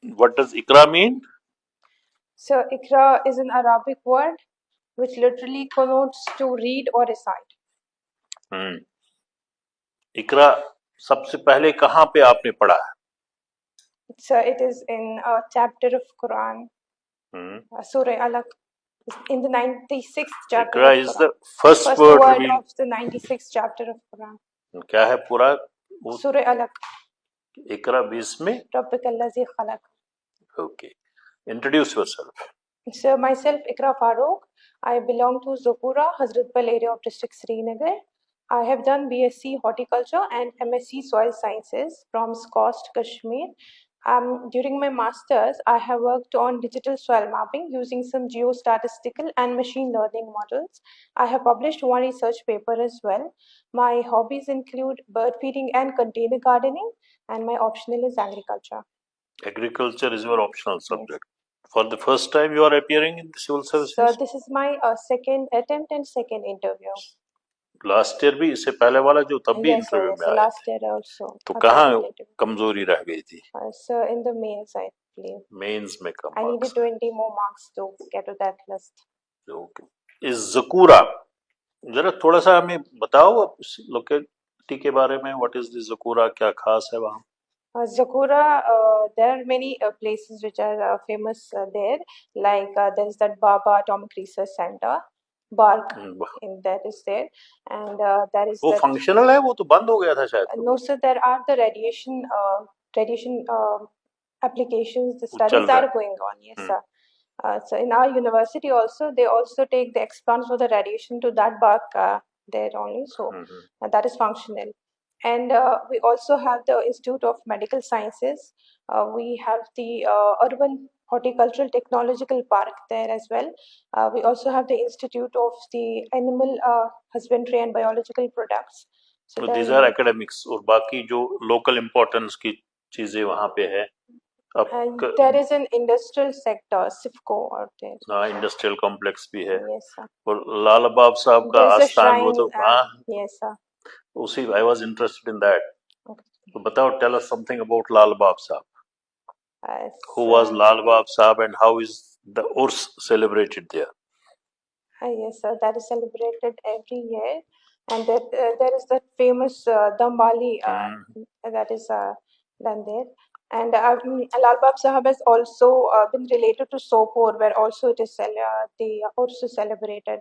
What does Iqra mean? So Iqra is an Arabic word which literally connotes to read or recite. इकरा सबसे पहले कहाँ पे आपने पढ़ा है? So it is in a chapter of Quran, Surah Alaq, in the 96th chapter Iqra of is Quran. the first word revealed. of the 96th chapter of Quran. क्या है पूरा? Surah Alaq. इकरा 20 में. Rabbikallazi khalaq. Okay. Introduce yourself. So myself, Iqra Farooq. I belong to Zokura, Hazratbal area of district Srinagar. I have done BSc Horticulture and MSc Soil Sciences from SCOST, Kashmir. During my masters, I have worked on digital soil mapping using some geostatistical and machine learning models. I have published one research paper as well. My hobbies include bird feeding and container gardening, and my optional is agriculture. Agriculture is your optional subject. Yes. For the first time you are appearing in the civil services? So this is my second attempt and second interview. Last year भी इससे पहले वाला जो तब भी interview में आए last year also. तो कहाँ कमजोरी रह गई थी? So in the mains, I believe. Mains में कम I needed 20 more marks to get to that list. Okay. इस ज़कूरा जरा थोड़ा सा हमें बताओ लोकेलिटी के बारे में. व्हाट इज दिस ज़कूरा, क्या खास है वहाँ? Zakura, there are many places which are famous there. Like there is that Baba Atomic Research Center, Bark, in that is there, and there is. वो functional है, वो तो बंद हो गया था शायद. No, sir. There are the radiation applications. The studies are going on. Yes, sir. So in our university also, they also take the expanse of the radiation to that bark there only. So that is functional. And we also have the Institute of Medical Sciences. We have the Urban Horticultural Technological Park there as well. We also have the Institute of the Animal Husbandry and Biological Products. So these are academics. और बाकी जो local importance की चीजें वहाँ पे है. And there is an industrial sector, SIFCO out there. हाँ, industrial complex भी है. Yes, sir. और लाल बाब साहब का आस्थान वो तो हाँ. Yes, sir. उसी I was interested in that. Okay. तो बताओ, tell us something about Lal Bab Sahab. Who was Lal Bab Sahab and how is the Urs celebrated there? Yes, sir. That is celebrated every year, and there is that famous Dambali that is done there. And Lal Bab Sahab has also been related to Sopor, where also it is the Urs is celebrated.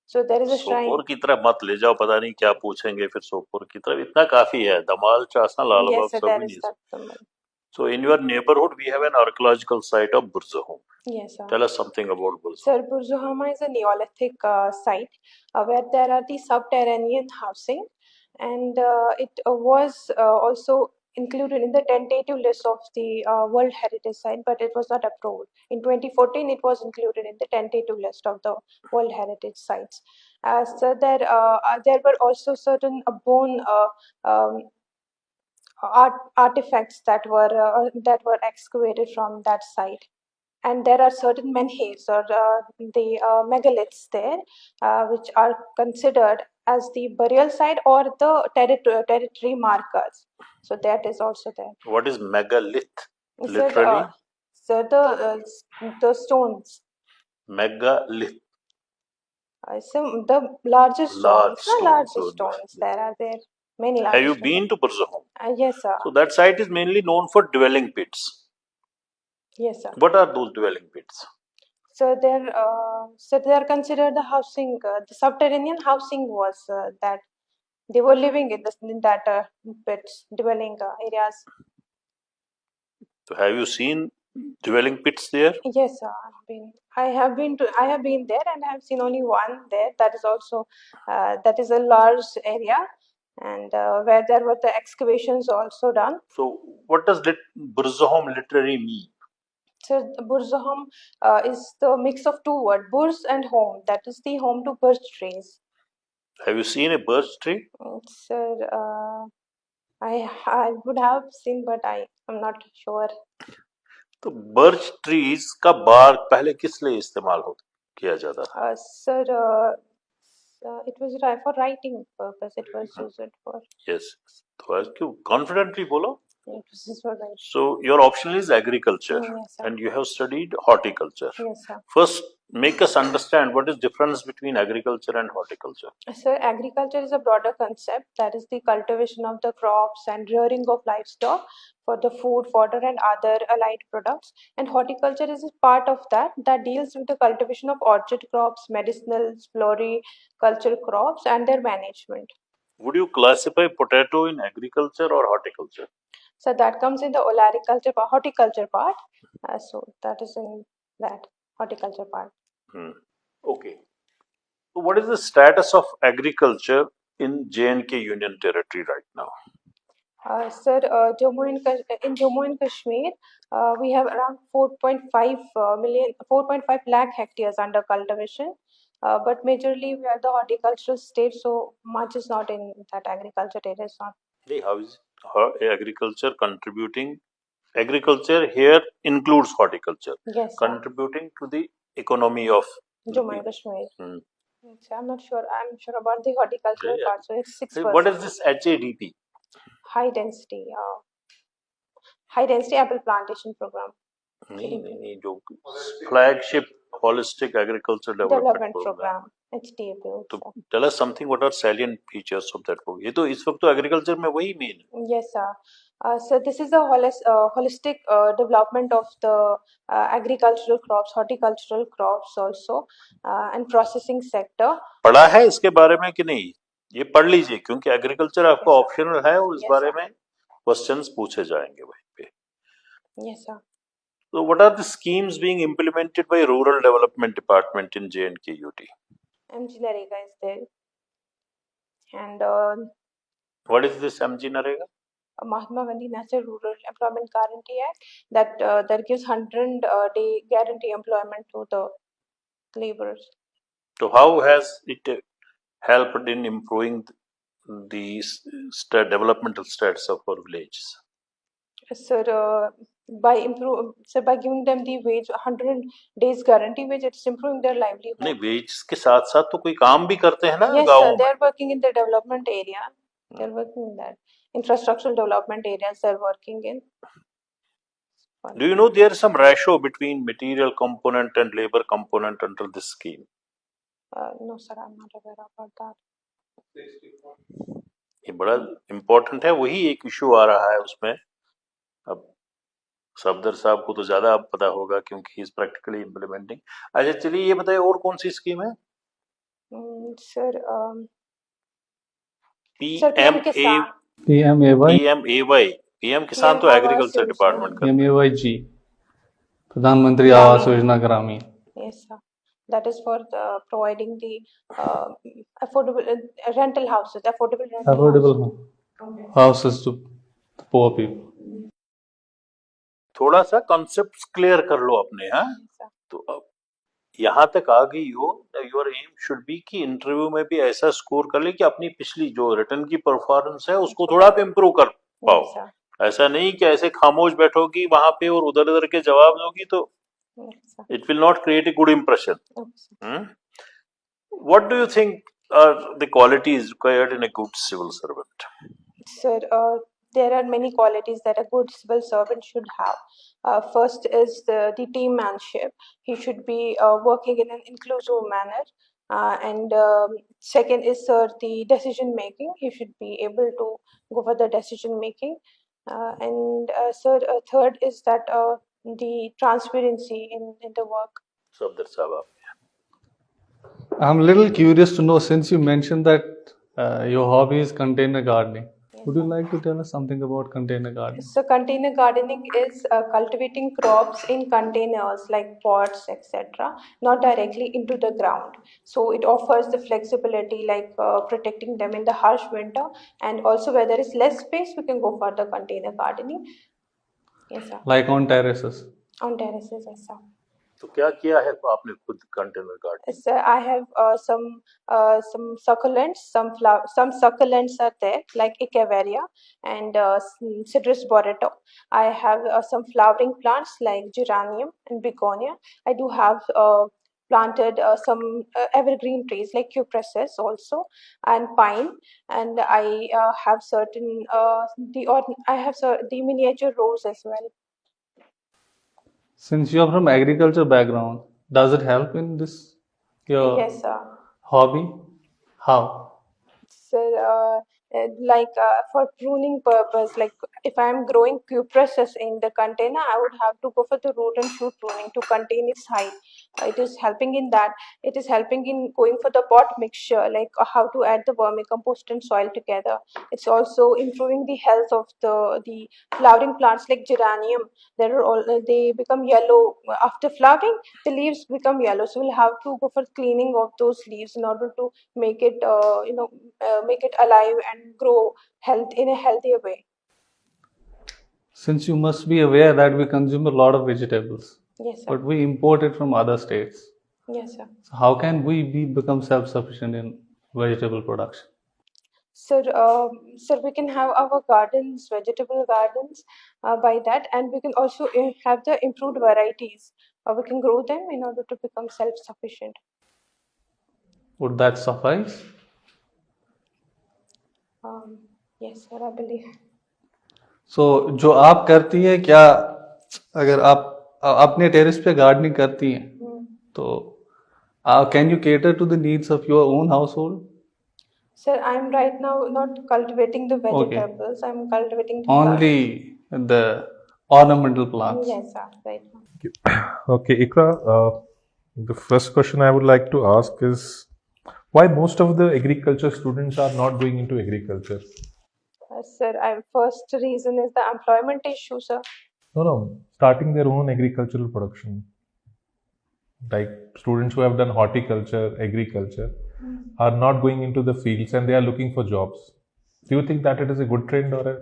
So there is a shrine. Sopore की तरफ मत ले जाओ, पता नहीं क्या पूछेंगे फिर. सोपोर की तरफ इतना काफी है. धमाल चासना लाल बाब सब नहीं. So in your neighborhood we have an archaeological site of Burzahum. Yes, sir. Tell us something about Burzahum. Sir, Burzahum is a Neolithic site where there are the subterranean housing, and it was also included in the tentative list of the World Heritage Site, but it was not approved. In 2014, it was included in the tentative list of the World Heritage Sites. So there were also certain bone artifacts that were excavated from that site. And there are certain menhirs or the megaliths there, which are considered as the burial site or the territory markers. So that is also there. What is megalith? Literally? So the stones. Megalith. So the largest stones. There are there. Many large. Have you been to Burzahum? Yes, sir. So that site is mainly known for dwelling pits. Yes, sir. What are those dwelling pits? So they are considered the housing. The subterranean housing was that they were living in that pits, dwelling areas. So have you seen dwelling pits there? Yes, sir. I have been there, and I have seen only one there. That is also that is a large area, and where there were the excavations also done. So what does Burzahum literally mean? So Burzahum is the mix of two words, Burz and home. That is the home to birch trees. Have you seen a birch tree? Sir, I would have seen, but I am not sure. तो birch trees का bark पहले किस लिए इस्तेमाल किया जाता था? Sir, it was for writing purpose. It was used for. Yes. तो क्यों confidently बोलो? So your option is agriculture, yes, and you have studied horticulture. Yes, sir. First, make us understand what is difference between agriculture and horticulture. So agriculture is a broader concept that is the cultivation of the crops and rearing of livestock for the food, fodder, and other allied products. And horticulture is a part of that deals with the cultivation of orchard crops, medicinals, floricultural crops, and their management. Would you classify potato in agriculture or horticulture? So that comes in the horticulture part. So that is in that horticulture part. Okay. So what is the status of agriculture in J&K Union Territory right now? Sir, in Jammu and Kashmir, we have around 4.5 lakh hectares under cultivation. But majorly we are the horticultural state, so much is not in that agriculture area. Is not. How is agriculture contributing? Agriculture here includes horticulture. Yes, sir. Contributing to the economy of Jammu and Kashmir. So I'm not sure. I'm sure about the horticultural part. So it's 6%. What is this HADP? High density apple plantation program. नहीं, जो flagship holistic agriculture development program. HDAP. तो tell us something. What are salient features of that program? ये तो इस वक्त तो agriculture में वही main है. Yes, sir. So this is the holistic development of the agricultural crops, horticultural crops also, and processing sector. पढ़ा है इसके बारे में कि नहीं? ये पढ़ लीजिए क्योंकि एग्रीकल्चर आपका ऑप्शनल है और इस बारे में क्वेश्चंस पूछे जाएंगे वहीं पे. Yes, sir. So what are the schemes being implemented by Rural Development Department in J&K UT? MG Narega is there. And what is this MG Narega? Mahatma Gandhi National Rural Employment Guarantee Act that gives 100-day guarantee employment to the laborers. So how has it helped in improving the developmental status of our villages? Sir, by giving them the wage 100 days guarantee wage, it's improving their livelihood. नहीं, wages के साथ साथ तो कोई काम भी करते हैं ना Yes, गाँव sir, में. they are working in the development area. They're working in that infrastructural development areas. They're working in. Do you know there is some ratio between material component and labor component under this scheme? No, sir, I'm not aware about that. ये बड़ा important है. वही एक issue आ रहा है उसमें. अब सफदर साहब को तो ज्यादा अब पता होगा क्योंकि ही इज प्रैक्टिकली इम्प्लीमेंटिंग. अच्छा, चलिए ये बताइए और कौन सी स्कीम है? सर पीएम किसान तो एग्रीकल्चर डिपार्टमेंट का. PMAY-G, प्रधानमंत्री आवास योजना ग्रामीण. Yes, sir. That is for providing the affordable rental houses, affordable houses to the poor people. थोड़ा सा कॉन्सेप्ट्स क्लियर कर लो अपने. हाँ, तो अब यहाँ तक आ गई हो, योर एम शुड बी कि इंटरव्यू में भी ऐसा स्कोर कर ले कि अपनी पिछली जो रिटर्न की परफॉर्मेंस है उसको थोड़ा आप इम्प्रूव कर पाओ. ऐसा नहीं कि ऐसे खामोश बैठोगी वहां पे और उधर उधर के जवाब दोगी तो it will not create a good impression. What do you think are the qualities required in a good civil servant? Sir, there are many qualities that a good civil servant should have. First is the teammanship. He should be working in an inclusive manner. And second is, sir, the decision making. He should be able to go for the decision making. And sir, third is that the transparency in the work. Safdar Sahab. I'm a little curious to know, since you mentioned that your hobby is container gardening. Would you like to tell us something about container gardening? So container gardening is cultivating crops in containers like pots, etc., not directly into the ground. So it offers the flexibility, like protecting them in the harsh winter, and also where there is less space, we can go for the container gardening. Yes, sir. Like on terraces? On terraces, yes, sir. तो क्या किया है आपने खुद container gardening? Sir, I have some succulents, some succulents are there like Iqra and Citrus boreto. I have some flowering plants like geranium and begonia. I do have planted some evergreen trees like cypresses also and pine, and I have certain the miniature rose as well. Since you are from agriculture background, does it help in this your Yes, sir. hobby? How? So, like for pruning purpose, like if I'm growing cypresses in the container, I would have to go for the root and shoot pruning to contain its height. It is helping in that. It is helping in going for the pot mixture, like how to add the vermicompost and soil together. It's also improving the health of the flowering plants like geranium. They become yellow after flowering. The leaves become yellow, so we'll have to go for cleaning of those leaves in order to make it make it alive and grow health in a healthier way. Since you must be aware that we consume a lot of vegetables, Yes, sir. but we import it from other states. Yes, sir. So how can we become self-sufficient in vegetable production? Sir, we can have our gardens, vegetable gardens, by that, and we can also have the improved varieties. We can grow them in order to become self-sufficient. Would that suffice? Yes, sir, I believe. So जो आप करती हैं क्या, अगर आप अपने terrace पे gardening करती हैं तो can you cater to the needs of your own household? Sir, I'm right now not cultivating the vegetables. I'm cultivating the Only the ornamental plants. Yes, sir, right now. Okay, Iqra, the first question I would like to ask is why most of the agriculture students are not going into agriculture? Sir, first reason is the employment issue, sir. No, starting their own agricultural production. Like students who have done horticulture, agriculture, are not going into the fields and they are looking for jobs. Do you think that it is a good trend or a...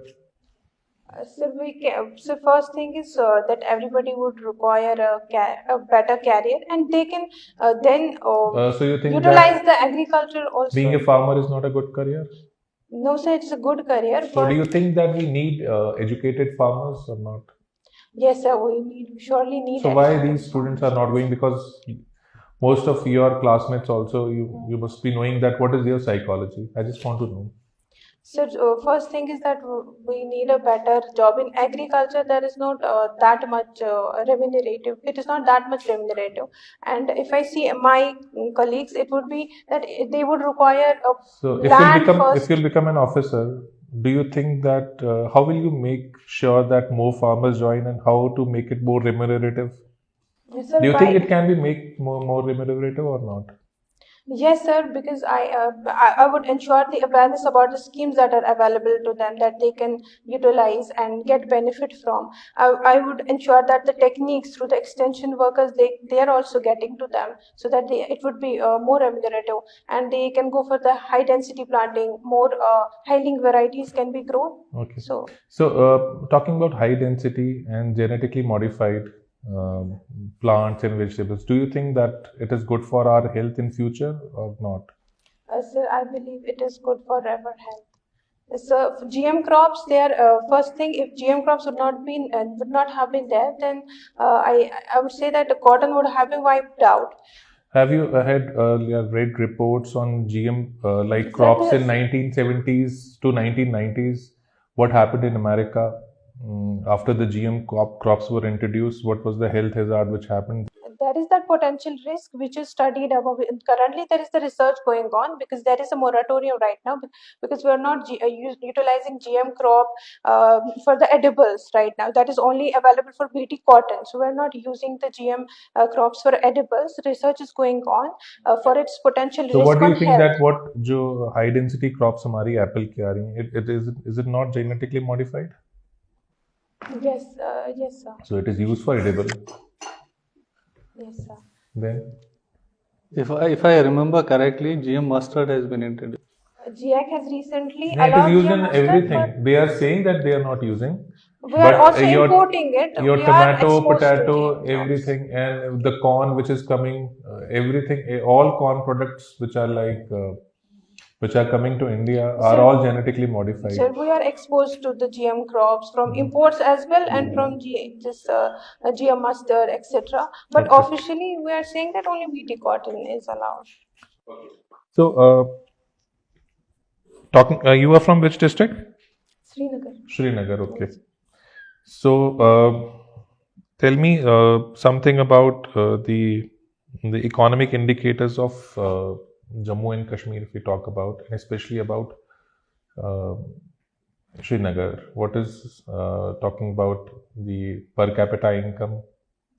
So first thing is that everybody would require a better career, and they can then So you think utilize that the agriculture also. being a farmer is not a good career? No, sir, it's a good career. So do you think that we need educated farmers or not? Yes, sir, we surely need. So why these students are not going? Because most of your classmates also, you must be knowing that what is their psychology. I just want to know. So first thing is that we need a better job in agriculture. There is not that much remunerative. It is not that much remunerative. And if I see my colleagues, it would be that they would require a So land if you'll become an officer, do you think that how will you make sure that more farmers join and how to make it more remunerative? Yes, sir, do you think it can be make more remunerative or not? Yes, sir, because I would ensure the awareness about the schemes that are available to them that they can utilize and get benefit from. I would ensure that the techniques through the extension workers they are also getting to them, so that it would be more remunerative, and they can go for the high density planting. More high-yielding varieties can be grown. Okay. So talking about high density and genetically modified plants and vegetables, do you think that it is good for our health in future or not? Sir, I believe it is good for our health. So GM crops, they are first thing. If GM crops would not have been there, then I would say that the cotton would have been wiped out. Have you read reports on GM like crops in 1970s to 1990s? What happened in America? After the GM crops were introduced, what was the health hazard which happened? There is that potential risk which is studied above. Currently, there is the research going on because there is a moratorium right now because we are not utilizing GM crop for the edibles right now. That is only available for BT cotton. So we are not using the GM crops for edibles. Research is going on for its potential risk. So what do you think health. that what जो high density crops हमारी apple की आ रही हैं, is it not genetically modified? Yes, yes, sir. So it is used for edible. Yes, sir. Then, if I remember correctly, GM mustard has been introduced. GAC has recently it allowed is used GM in mustard, everything. They are saying that they are not using. We are also importing it. Your We tomato, are potato, everything, and the corn which is coming, everything, all corn products which are like which are coming to India are Sir, all genetically modified. Sir, we are exposed to the GM crops from imports as well and from GM mustard, etc. But Okay. officially, we are saying that only BT cotton is allowed. So, you are from which district? Srinagar. Srinagar, okay. So, tell me something about the economic indicators of Jammu and Kashmir, if we talk about, and especially about uh, Srinagar. What is talking about the per capita income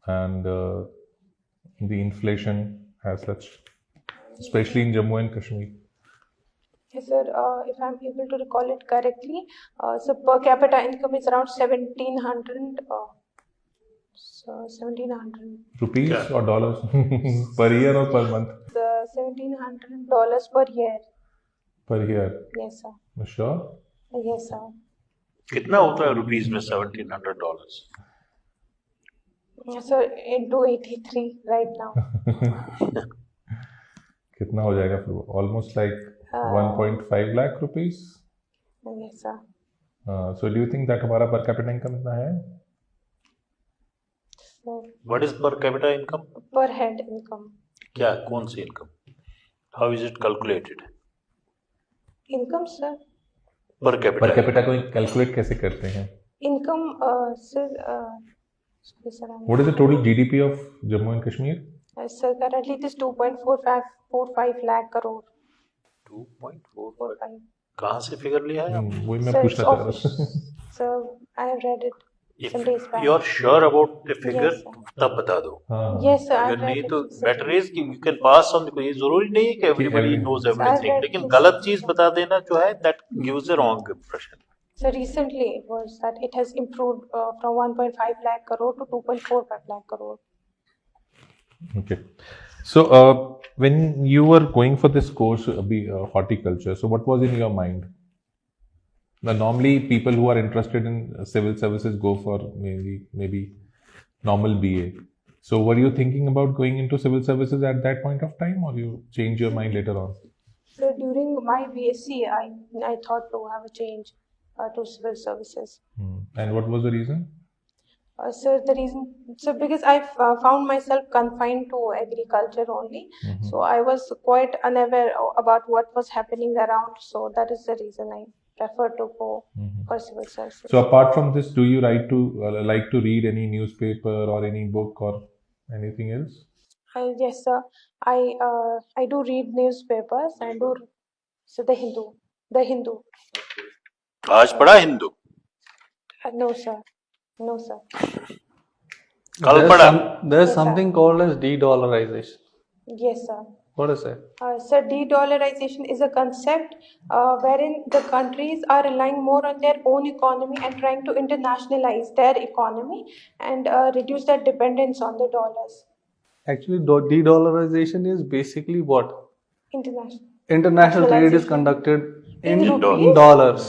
and the inflation as such, especially in Jammu and Kashmir? Yes, sir. If I'm able to recall it correctly, so per capita income is around 1700. So 1700. Rupees Yeah. or dollars? Per year or per month? $1,700 per year. Per year. Yes, sir. Sure. Yes, sir. कितना होता है rupees में $1,700? Yes, sir. Into 83 right now. कितना हो जाएगा फिर? Almost like 1.5 lakh rupees. Yes, sir. So do you think that हमारा per capita income इतना है? So, What is per capita income? per head income. क्या कौन सी income? How is it calculated? Income, sir. Per capita. Per capita को calculate कैसे करते हैं? Income, sir. Sorry, sir. What is the total GDP of Jammu and Kashmir? Sir, currently it is 2.45 lakh crore. 2.45. कहाँ से figure लिया है आपने? वही मैं Sir, पूछना चाह रहा था. Sir, I have read it some days If back. you are sure about the figure, Yes, sir. तब बता दो. Yes, sir. I अगर have नहीं read तो it. better is कि you can pass on. ये जरूरी नहीं है कि everybody knows everything. read लेकिन this. गलत चीज बता देना जो है that gives a wrong impression. So recently it was that it has improved from 1.5 lakh crore to 2.45 lakh crore. Okay. So when you were going for this course, horticulture, so what was in your mind? Now, normally people who are interested in civil services go for maybe normal BA. So were you thinking about going into civil services at that point of time, or you change your mind later on? So during my BSc, I thought to have a change to civil services. And what was the reason? Sir, the reason, so because I found myself confined to agriculture only, so I was quite unaware about what was happening around. So that is the reason I prefer to go for civil services. So apart from this, do you like to read any newspaper or any book or anything else? Yes, sir. I do read newspapers. I do. So the Hindu. आज पढ़ा Hindu? No, sir. No, sir. कल पढ़ा? There is Yes, something called as de-dollarization. Yes, sir. What is it? Sir, de-dollarization is a concept wherein the countries are relying more on their own economy and trying to internationalize their economy and reduce their dependence on the dollars. Actually, de-dollarization is basically what? International Trade is Nationalization. conducted In in rupees? dollars.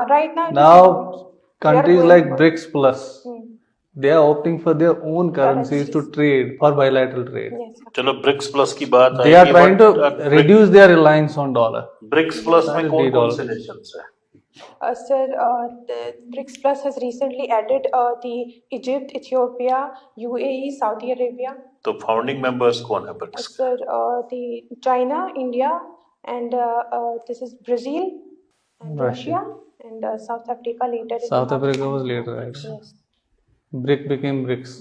Right now. it is Now, dollars. countries going like for- BRICS Plus, they are opting for their own currencies to Currencies. trade for bilateral trade. Yes, sir. चलो BRICS plus की बात They are trying to reduce their reliance on dollar. BRICS plus में That is कौन कौन से de-dollarization. Nations है? Sir, the BRICS Plus has recently added the Egypt, Ethiopia, UAE, Saudi Arabia. तो founding members कौन है ब्रिक्स के? Sir, the China, India, and this is Brazil, and Russia, and South Africa later. South Africa was later, right? Yes. BRIC became BRICS.